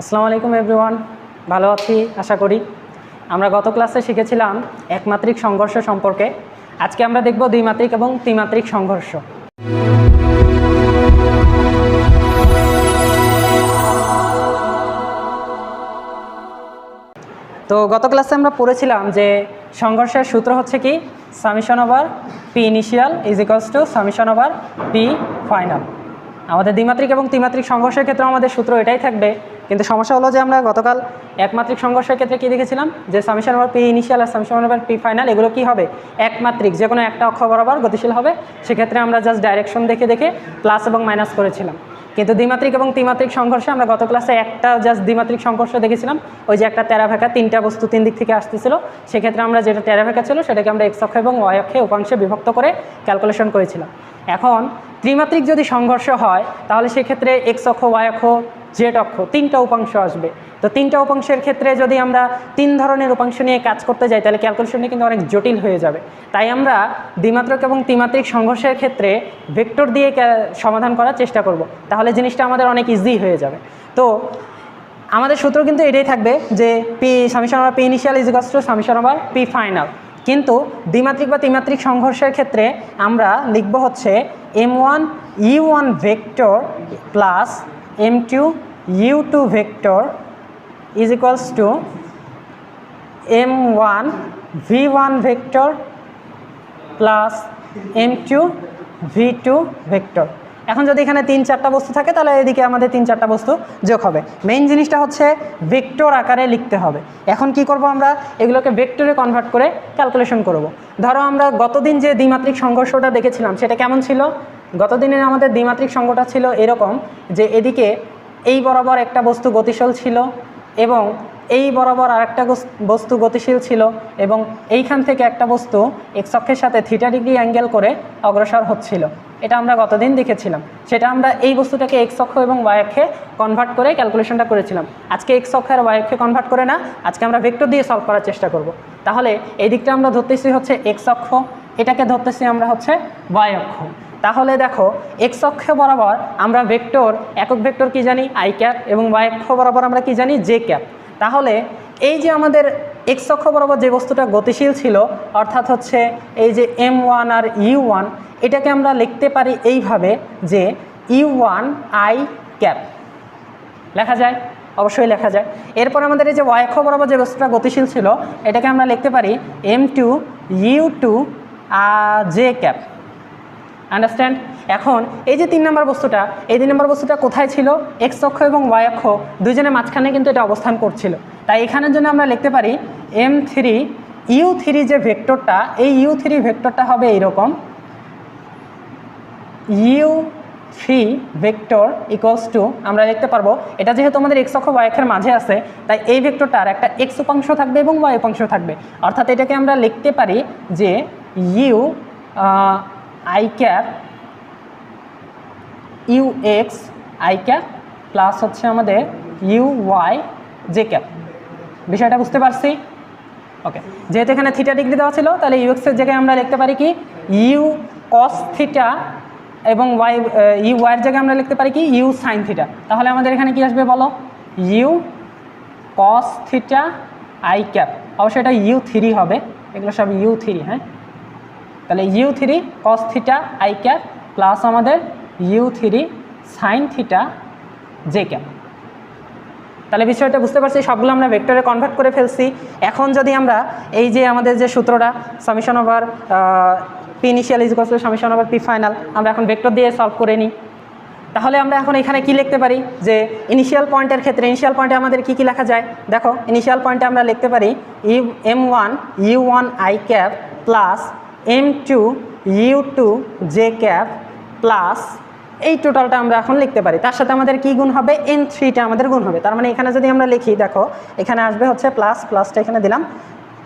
আসসালামু আলাইকুম এভরিওয়ান, ভালো আছি আশা করি। আমরা গত ক্লাসে শিখেছিলাম একমাত্রিক সংঘর্ষ সম্পর্কে। আজকে আমরা দেখব দ্বিমাত্রিক এবং ত্রিমাত্রিক সংঘর্ষ। তো গত ক্লাসে আমরা পড়েছিলাম যে সংঘর্ষের সূত্র হচ্ছে কি, summation over P initial is equals to summation over P final. আমাদের দ্বিমাত্রিক এবং ত্রিমাত্রিক সংঘর্ষের ক্ষেত্রে আমাদের সূত্র এটাই থাকবে, কিন্তু সমস্যা হলো যে আমরা গতকাল একমাত্রিক সংঘর্ষের ক্ষেত্রে কী দেখেছিলাম যে সামেশন ওভার পি ইনিশিয়াল আর সামেশন ওভার পি ফাইনাল এগুলো কী হবে, একমাত্রিক, যে কোনো একটা অক্ষ বরাবর গতিশীল হবে। সেক্ষেত্রে আমরা জাস্ট ডাইরেকশন দেখে দেখে প্লাস এবং মাইনাস করেছিলাম। কিন্তু দ্বিমাত্রিক এবং ত্রিমাত্রিক সংঘর্ষে আমরা গত ক্লাসে একটা জাস্ট দ্বিমাত্রিক সংঘর্ষ দেখেছিলাম, ওই যে একটা টেরাভেকা, তিনটা বস্তু তিন দিক থেকে আসতেছিল। সেক্ষেত্রে আমরা যেটা টেরাভেকা ছিল সেটাকে আমরা এক্স অক্ষ এবং ওয়াই অক্ষে উপাংশে বিভক্ত করে ক্যালকুলেশন করেছিলাম। এখন ত্রিমাত্রিক যদি সংঘর্ষ হয় তাহলে সেক্ষেত্রে এক্স অক্ষ, ওয়াই অক্ষ, জেড অক্ষ তিনটা উপাংশ আসবে। তো তিনটা উপাংশের ক্ষেত্রে যদি আমরা তিন ধরনের উপাংশ নিয়ে কাজ করতে যাই তাহলে ক্যালকুলেশনটা কিন্তু অনেক জটিল হয়ে যাবে। তাই আমরা দ্বিমাত্রিক এবং ত্রিমাত্রিক সংঘর্ষের ক্ষেত্রে ভেক্টর দিয়ে সমাধান করার চেষ্টা করব, তাহলে জিনিসটা আমাদের অনেক ইজি হয়ে যাবে। তো আমাদের সূত্র কিন্তু এটাই থাকবে যে P summation over P initial is equals to summation over P final. কিন্তু দ্বিমাত্রিক বা ত্রিমাত্রিক সংঘর্ষের ক্ষেত্রে আমরা লিখব হচ্ছে m1 u1 vector plus m2 u2 vector is equals to m1 v1 vector plus m2 v2 vector. এখন যদি এখানে তিন চারটা বস্তু থাকে তাহলে এদিকে আমাদের তিন চারটা বস্তু যোগ হবে। মেইন জিনিসটা হচ্ছে ভেক্টর আকারে লিখতে হবে। এখন কি করব, আমরা এগুলোকে ভেক্টরে কনভার্ট করে ক্যালকুলেশন করব। ধরো আমরা গতদিন যে দ্বিমাত্রিক সংঘর্ষটা দেখেছিলাম সেটা কেমন ছিল? গতদিনের আমাদের দ্বিমাত্রিক সংঘর্ষটা ছিল এরকম যে এদিকে এই বরাবর একটা বস্তু গতিশীল ছিল এবং এই বরাবর আরেকটা বস্তু গতিশীল ছিল এবং এইখান থেকে একটা বস্তু এক্স অক্ষের সাথে থিটা ডিগ্রি অ্যাঙ্গেল করে অগ্রসর হচ্ছিল। এটা আমরা গতদিন দেখেছিলাম। সেটা আমরা এই বস্তুটাকে এক্স অক্ষ এবং ওয়াই অক্ষে কনভার্ট করে ক্যালকুলেশনটা করেছিলাম। আজকে এক্স অক্ষ আর ওয়াই অক্ষে কনভার্ট করে না, আজকে আমরা ভেক্টর দিয়ে সলভ করার চেষ্টা করব। তাহলে এই দিকটা আমরা ধরতেছি হচ্ছে এক্স অক্ষ, এটাকে ধরতেছি আমরা হচ্ছে ওয়াই অক্ষ। তাহলে দেখো এক্স অক্ষ বরাবর আমরা ভেক্টর, একক ভেক্টর কি জানি আই ক্যাপ, এবং ওয়াই অক্ষ বরাবর আমরা কি জানি জে ক্যাপ। তাহলে এই যে আমাদের এক্স অক্ষ বরাবর যে বস্তুটা গতিশীল ছিল, অর্থাৎ হচ্ছে এই যে m1 আর u1, এটাকে আমরা লিখতে পারি এইভাবে যে u1 আই ক্যাপ লেখা যায়, অবশ্যই লেখা যায়। এরপর আমাদের এই যে ওয়াই অক্ষ বরাবর যে বস্তুটা গতিশীল ছিল এটাকে আমরা লিখতে পারি m2 u2 J cap. Understand? এখন এই যে তিন নম্বর বস্তুটা, এই তিন নম্বর বস্তুটা কোথায় ছিল? এক্স অক্ষ এবং ওয়াই অক্ষ দুজনের মাঝখানে কিন্তু এটা অবস্থান করছিল। তাই এখানের জন্য আমরা লিখতে পারি m3 u3 যে ভেক্টরটা, এই u3 ভেক্টরটা হবে এইরকম, u3 ভেক্টর ইকুয়ালস টু, আমরা লিখতে পারবো এটা যেহেতু আমাদের এক্স অক্ষ ওয়াই অক্ষের মাঝে আছে তাই এই ভেক্টরটার একটা এক্স উপাংশ থাকবে এবং ওয়াই উপাংশ থাকবে। অর্থাৎ এটাকে আমরা লিখতে পারি যে u i cap u x i cap plus হচ্ছে আমাদের ইউ ওয়াই জে ক্যাপ। বিষয়টা বুঝতে পারছি? ওকে, যেহেতু এখানে থিটা ডিগ্রি দেওয়া ছিল তাহলে ইউ এক্সের জায়গায় আমরা লিখতে পারি কি ইউ কস থিটা, এবং ওয়াই ইউ ওয়াইয়ের জায়গায় আমরা লিখতে পারি কি ইউ সাইন থিটা। তাহলে আমাদের এখানে কি আসবে বলো? U cos theta i cap, অবশ্যই এটা u3 হবে, এগুলো সব u3। হ্যাঁ, তাহলে u3 cos theta i cap plus আমাদের u3 sine theta J cap. তাহলে বিষয়টা বুঝতে পারছি, সবগুলো আমরা ভেক্টরে কনভার্ট করে ফেলছি। এখন যদি আমরা এই যে আমাদের যে সূত্রটা summation over P initial is equals to summation over P final, আমরা এখন ভেক্টর দিয়ে সলভ করে নিই। তাহলে আমরা এখন এখানে কি লিখতে পারি যে ইনিশিয়াল পয়েন্টের ক্ষেত্রে ইনিশিয়াল পয়েন্টে আমাদের কি কি লেখা যায়? দেখো ইনিশিয়াল পয়েন্টে আমরা লিখতে পারি m1 u1 i cap plus m2 u2 J cap plus এই টোটালটা আমরা এখন লিখতে পারি। তার সাথে আমাদের কি গুণ হবে? n3টা আমাদের গুণ হবে। তার মানে এখানে যদি আমরা লিখি, দেখো এখানে আসবে হচ্ছে প্লাস, প্লাসটা এখানে দিলাম,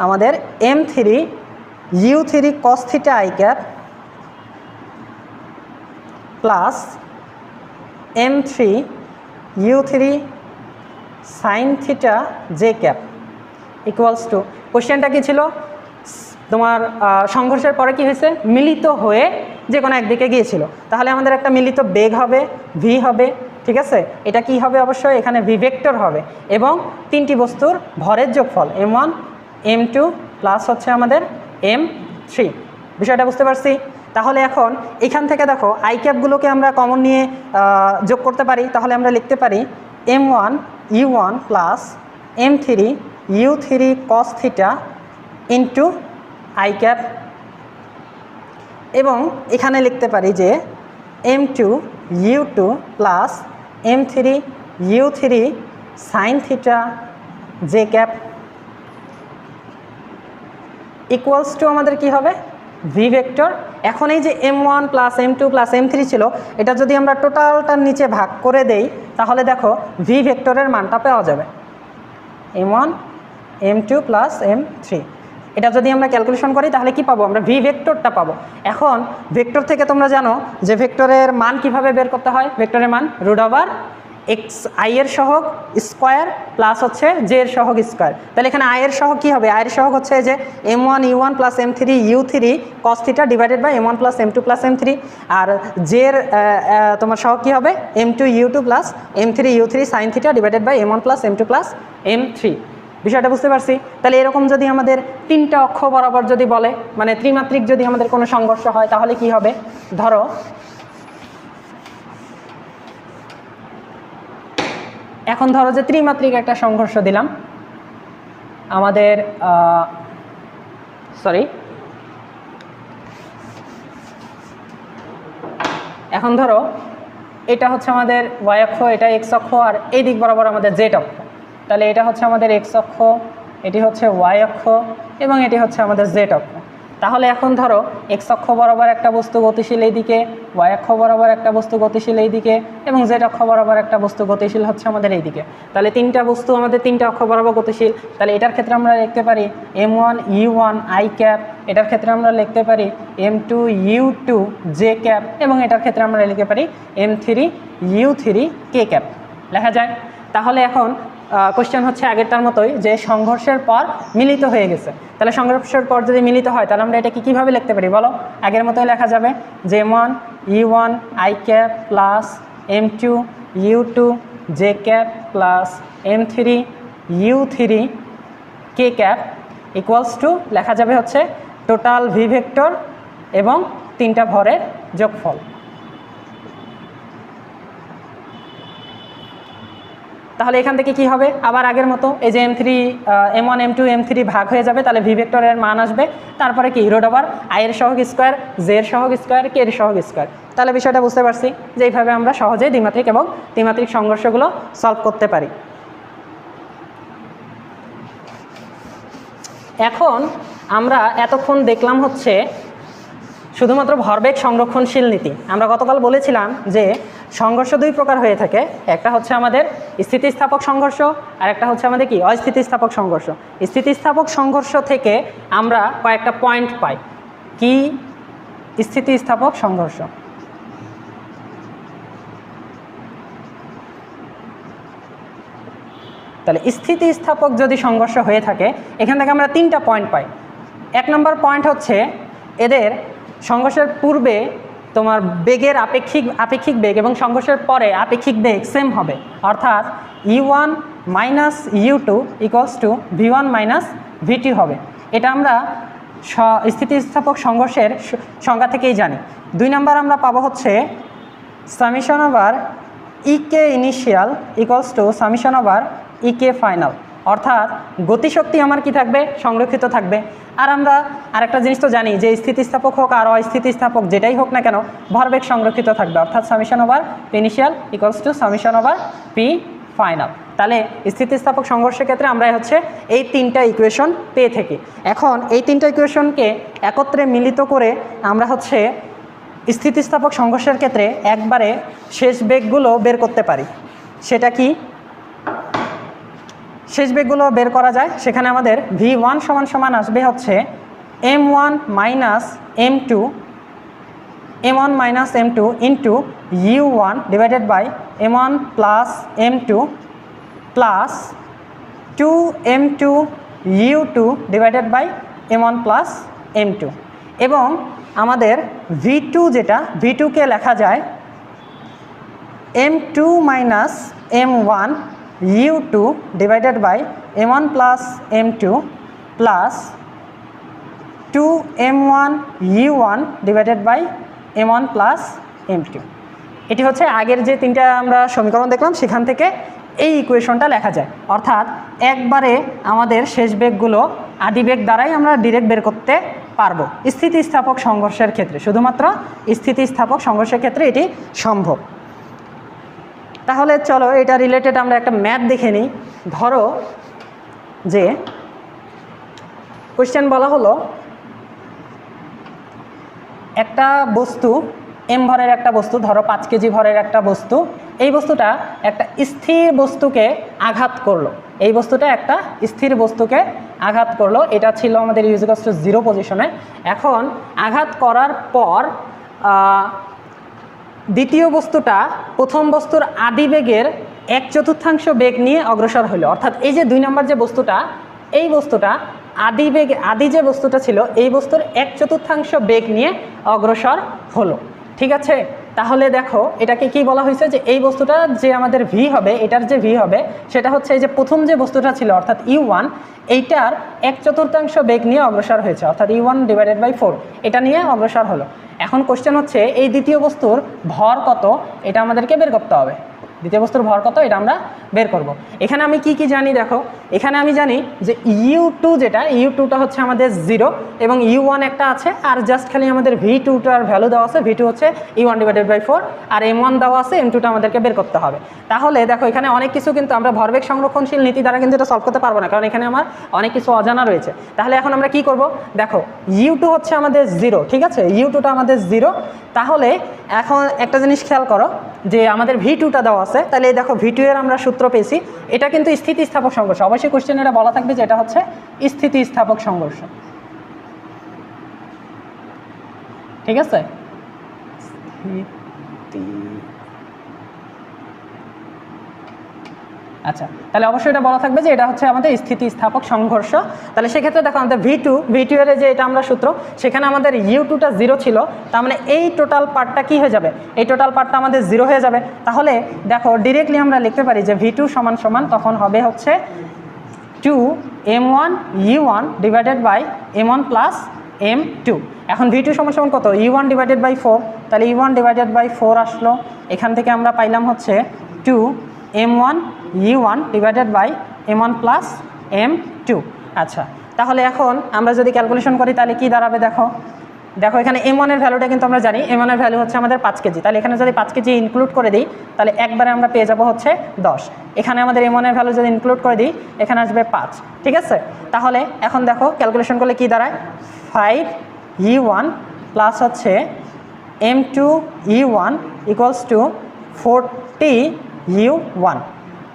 আমাদের m3 u3 cos theta i cap plus m3 u3 sine theta J cap equals to, কোশ্চেনটা কি ছিল তোমার? সংঘর্ষের পরে কি হয়েছে? মিলিত হয়ে যে কোনো একদিকে গিয়েছিল। তাহলে আমাদের একটা মিলিত বেগ হবে v হবে ঠিক আছে, এটা কি হবে অবশ্যই এখানে ভি ভেক্টর হবে এবং তিনটি বস্তুর ভরের যোগফল m1 m2 প্লাস হচ্ছে আমাদের m3। বিষয়টা বুঝতে পারছি? তাহলে এখন এখান থেকে দেখো আই ক্যাপগুলোকে আমরা কমন নিয়ে যোগ করতে পারি। তাহলে আমরা লিখতে পারি m1 u1 plus m3 u3 cos theta into I cap, এবং এখানে লিখতে পারি যে m2 u2 plus m3 u3 sine theta J cap equals to আমাদের কি হবে ভি ভেক্টর। এখন এই যে m1 plus m2 plus m3 ছিল, এটা যদি আমরা টোটালটার নিচে ভাগ করে দেই তাহলে দেখো ভি ভেক্টরের মানটা পাওয়া যাবে m1 m2 প্লাস m3। এটা যদি আমরা ক্যালকুলেশন করি তাহলে কি পাবো আমরা ভি ভেক্টরটা পাবো। এখন ভেক্টর থেকে তোমরা জানো যে ভেক্টরের মান কিভাবে বের করতে হয়, ভেক্টরের মান রুট ওভার এক্স আই এর সহগ স্কোয়ার প্লাস হচ্ছে জে এর সহগ স্কোয়ার। তাহলে এখানে আই এর সহগ কী হবে, আয়ের সহগ হচ্ছে যে m1 u1 plus m3 u3 cos theta divided by m1 plus m2 plus m3, আর জে এর তোমার সহগ কী হবে m2 u2 plus m3 u3 sine theta divided by m1 plus m2 plus m3। বিষয়টা বুঝতে পারছি? তাহলে এরকম যদি আমাদের তিনটা অক্ষ বরাবর যদি বলে, মানে ত্রিমাত্রিক যদি আমাদের কোনো সংঘর্ষ হয় তাহলে কি হবে, ধরো এখন ধরো যে ত্রিমাত্রিক একটা সংঘর্ষ দিলাম আমাদের, এখন ধরো এটা হচ্ছে আমাদের ওয়াই অক্ষ, এটা এক্স অক্ষ, আর এই দিক বরাবর আমাদের জেড অক্ষ। তাহলে এটা হচ্ছে আমাদের এক্স অক্ষ, এটি হচ্ছে ওয়াই অক্ষ এবং এটি হচ্ছে আমাদের জেড অক্ষ। তাহলে এখন ধরো এক্স অক্ষ বরাবর একটা বস্তু গতিশীল এই দিকে, ওয়াই অক্ষ বরাবর একটা বস্তু গতিশীল এই দিকে এবং জেড অক্ষ বরাবর একটা বস্তু গতিশীল হচ্ছে আমাদের এই দিকে। তাহলে তিনটা বস্তু আমাদের তিনটা অক্ষ বরাবর গতিশীল। তাহলে এটার ক্ষেত্রে আমরা লিখতে পারি m1 u1 আই ক্যাপ, এটার ক্ষেত্রে আমরা লিখতে পারি m2 u2 জে ক্যাপ এবং এটার ক্ষেত্রে আমরা লিখতে পারি m3 u3 কে ক্যাপ লেখা যায়। তাহলে এখন কোশ্চেন হচ্ছে আগেরটার মতোই যে সংঘর্ষের পর মিলিত হয়ে গেছে। তাহলে সংঘর্ষের পর যদি মিলিত হয় তাহলে আমরা এটাকে কীভাবে লিখতে পারি বলো? আগের মতোই লেখা যাবে যে m1 u1 I cap plus m2 u2 J cap plus m3 u3 K cap equals to লেখা যাবে হচ্ছে টোটাল ভি ভেক্টর এবং তিনটা ভরের যোগফল। তাহলে এখান থেকে কি হবে, আবার আগের মতো এই যে m1 m2 m3 ভাগ হয়ে যাবে, তাহলে ভি ভেক্টরের মান আসবে, তারপরে কি রুট ওভার আই এর সহগ স্কোয়ার, জে এর সহগ স্কোয়ার, কে এর সহগ স্কোয়ার। তাহলে বিষয়টা বুঝতে পারছি যে এইভাবে আমরা সহজেই দ্বিমাত্রিক এবং ত্রিমাত্রিক সংঘর্ষগুলো সলভ করতে পারি। এখন আমরা এতক্ষণ দেখলাম হচ্ছে শুধুমাত্র ভরবেগ সংরক্ষণশীল নীতি। আমরা গতকাল বলেছিলাম যে সংঘর্ষ দুই প্রকার হয়ে থাকে, একটা হচ্ছে আমাদের স্থিতিস্থাপক সংঘর্ষ আর একটা হচ্ছে আমাদের কি অস্থিতিস্থাপক সংঘর্ষ। স্থিতিস্থাপক সংঘর্ষ থেকে আমরা কয়েকটা পয়েন্ট পাই। কি স্থিতিস্থাপক সংঘর্ষ? তাহলে স্থিতিস্থাপক যদি সংঘর্ষ হয়ে থাকে এখান থেকে আমরা তিনটা পয়েন্ট পাই। এক নম্বর পয়েন্ট হচ্ছে এদের সংঘর্ষের পূর্বে তোমার বেগের আপেক্ষিক বেগ এবং সংঘর্ষের পরে আপেক্ষিক বেগ সেম হবে, অর্থাৎ u1 minus u2 equals to v1 minus v2 হবে। এটা আমরা স্থিতিস্থাপক সংঘর্ষের সংজ্ঞা থেকেই জানি। দুই নম্বর আমরা পাবো হচ্ছে summation over E K initial equals to summation over E K final, অর্থাৎ গতিশক্তি আমার কি থাকবে সংরক্ষিত থাকবে। আর আমরা আরেকটা জিনিস তো জানি যে স্থিতিস্থাপক হোক আর অস্থিতিস্থাপক যেটাই হোক না কেন ভরবেগ সংরক্ষিত থাকবে, অর্থাৎ summation over P initial equals to summation over P final. তাহলে স্থিতিস্থাপক সংঘর্ষের ক্ষেত্রে আমরা হচ্ছে এই তিনটা ইকুয়েশন পেয়ে থাকি। এখন এই তিনটা ইকুয়েশনকে একত্রে মিলিত করে আমরা হচ্ছে স্থিতিস্থাপক সংঘর্ষের ক্ষেত্রে একবারে শেষ বেগগুলো বের করতে পারি। সেটা কি শেষ বেগগুলো বের করা যায়? সেখানে আমাদের v1 সমান আসবে হচ্ছে m1 minus m2 into u1 divided by m1 plus m2 plus 2m2 u2 divided by m1 plus m2, এবং আমাদের v2 যেটা v2কে লেখা যায় m2 minus m1 u2 divided by m1 plus m2 plus 2m1 u1 divided by m1 plus m2। এটি হচ্ছে আগের যে তিনটা আমরা সমীকরণ দেখলাম সেখান থেকে এই ইকুয়েশনটা লেখা যায়, অর্থাৎ একবারে আমাদের শেষ বেগগুলো আদি বেগ দ্বারাই আমরা ডিরেক্ট বের করতে পারবো স্থিতিস্থাপক সংঘর্ষের ক্ষেত্রে, শুধুমাত্র স্থিতিস্থাপক সংঘর্ষের ক্ষেত্রে এটি সম্ভব। তাহলে চলো এটা রিলেটেড আমরা একটা ম্যাথ দেখে নিই। ধরো যে কোয়েশ্চেন বলা হলো একটা বস্তু এম ভরের একটা বস্তু, ধরো 5 কেজি ভরের একটা বস্তু, এই বস্তুটা একটা স্থির বস্তুকে আঘাত করলো, এই বস্তুটা একটা স্থির বস্তুকে আঘাত করলো, এটা ছিল আমাদের u=0 পজিশনে। এখন আঘাত করার পর দ্বিতীয় বস্তুটা প্রথম বস্তুর আদি বেগের 1/4 বেগ নিয়ে অগ্রসর হলো, অর্থাৎ এই যে 2 নম্বর যে বস্তুটা, এই বস্তুটা আদি যে বস্তুটা ছিল এই বস্তুর 1/4 বেগ নিয়ে অগ্রসর হলো, ঠিক আছে। তাহলে দেখো এটাকে কি বলা হয়েছে, যে এই বস্তুটা যে আমাদের ভি হবে, এটার যে ভি হবে সেটা হচ্ছে এই যে প্রথম যে বস্তুটা ছিল অর্থাৎ u1, এইটার 1/4 বেগ নিয়ে অগ্রসর হয়েছে, অর্থাৎ u1 ডিভাইডেড বাই 4 এটা নিয়ে অগ্রসর হলো। এখন কোশ্চেন হচ্ছে এই দ্বিতীয় বস্তুর ভর কত, এটা আমাদেরকে বের করতে হবে। দ্বিতীয় বস্তুর ভর কত এটা আমরা বের করব। এখানে আমি কি কি জানি দেখো, এখানে আমি জানি যে u2 যেটা, u2টা হচ্ছে আমাদের 0 এবং u1 একটা আছে, আর জাস্ট খালি আমাদের v2টার ভ্যালু দেওয়া আছে, v2 হচ্ছে u1 divided by 4, R m1 দেওয়া আছে, m2টা আমাদেরকে বের করতে হবে। তাহলে দেখো এখানে অনেক কিছু কিন্তু আমরা ভরবেগ সংরক্ষণশীল নীতি দ্বারা কিন্তু এটা সলভ করতে পারবো না, কারণ এখানে আমার অনেক কিছু অজানা রয়েছে। তাহলে এখন আমরা কি করব, দেখো u2 হচ্ছে আমাদের 0, ঠিক আছে, u2টা আমাদের 0। তাহলে এখন একটা জিনিস খেয়াল করো যে আমাদের v2টা দেওয়া আছে, তাহলে দেখো v2 এর আমরা সূত্র পেয়েছি, এটা কিন্তু স্থিতিস্থাপক সংঘর্ষ, অবশ্যই কোশ্চেনে এটা বলা থাকবে যে এটা হচ্ছে স্থিতিস্থাপক সংঘর্ষ, ঠিক আছে। আচ্ছা, তাহলে অবশ্যই এটা বলা থাকবে যে এটা হচ্ছে আমাদের স্থিতিস্থাপক সংঘর্ষ। তাহলে সেক্ষেত্রে দেখো আমাদের v2 এর যে এটা আমরা সূত্র, সেখানে আমাদের u2টা 0 ছিল, তার মানে এই টোটাল পার্টটা কি হয়ে যাবে, এই টোটাল পার্টটা আমাদের 0 হয়ে যাবে। তাহলে দেখো ডিরেক্টলি আমরা লিখতে পারি যে v2 সমান সমান তখন হবে হচ্ছে 2m1 u1 divided by m1 plus m2। এখন v2 সমান সমান কত, u1 ডিভাইডেড বাই 4, তাহলে u1 ডিভাইডেড বাই 4 আসলো, এখান থেকে আমরা পাইলাম হচ্ছে 2m1 u1 divided by m1 plus m2। আচ্ছা, তাহলে এখন আমরা যদি ক্যালকুলেশন করি তাহলে কি দাঁড়াবে, দেখো এখানে m1 এর ভ্যালুটা কিন্তু আমরা জানি, m1 এর ভ্যালু হচ্ছে আমাদের 5 কেজি, তাহলে এখানে যদি 5 কেজি ইনক্লুড করে দিই তাহলে একবারে আমরা পেয়ে যাব হচ্ছে 10। এখানে আমাদের m1 এর ভ্যালু যদি ইনক্লুড করে দিই এখানে আসবে 5, ঠিক আছে। তাহলে এখন দেখো ক্যালকুলেশন করলে কি দাঁড়ায়, 5u1 প্লাস হচ্ছে m2 u1 equals to 40u1,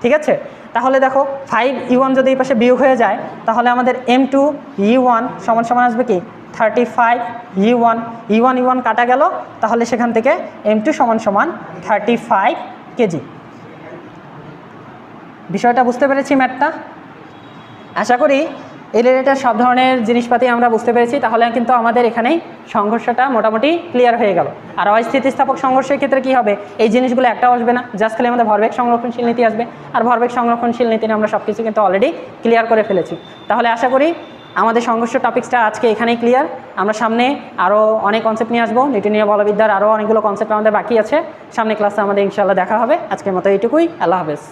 ঠিক আছে। তাহলে দেখো 5u1 যদি এই পাশে বিয়োগ হয়ে যায় তাহলে আমাদের m2 u1 সমান সমান আসবে কি 35u1 কাটা গেল, তাহলে সেখান থেকে m2 সমান সমান 35 কেজি। বিষয়টা বুঝতে পেরেছি ম্যাথটা, আশা করি এই রিলেটেড সব ধরনের জিনিসপাতি আমরা বুঝতে পেরেছি। তাহলে কিন্তু আমাদের এখানেই সংঘর্ষটা মোটামুটি ক্লিয়ার হয়ে গেল। আর অস্থিতিস্থাপক সংঘর্ষের ক্ষেত্রে কি হবে, এই জিনিসগুলো একটাও আসবে না, জাস্ট খালি আমাদের ভরবেগ সংরক্ষণশীল নীতি আসবে, আর ভরবেগ সংরক্ষণশীল নীতি আমরা সব কিছু কিন্তু অলরেডি ক্লিয়ার করে ফেলেছি। তাহলে আশা করি আমাদের সংঘর্ষ টপিক্সটা আজকে এখানেই ক্লিয়ার। আমরা সামনে আরও অনেক কনসেপ্ট নিয়ে আসবো, নিউটনীয় বলবিদ্যার আরও অনেকগুলো কনসেপ্ট আমাদের বাকি আছে, সামনে ক্লাসে আমাদের ইনশাআল্লাহ দেখা হবে। আজকের মতো এইটুকুই, আল্লাহ হাফেজ।